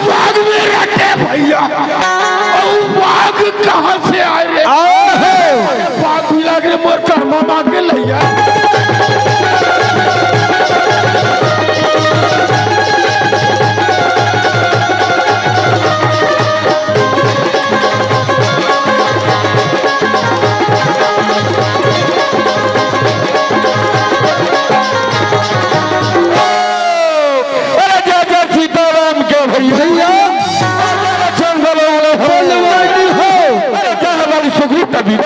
बाग में रहते भैया। बाग कहाँ से आए रे? बाग मिला के मोर कर्मा मांगे लैया। तभी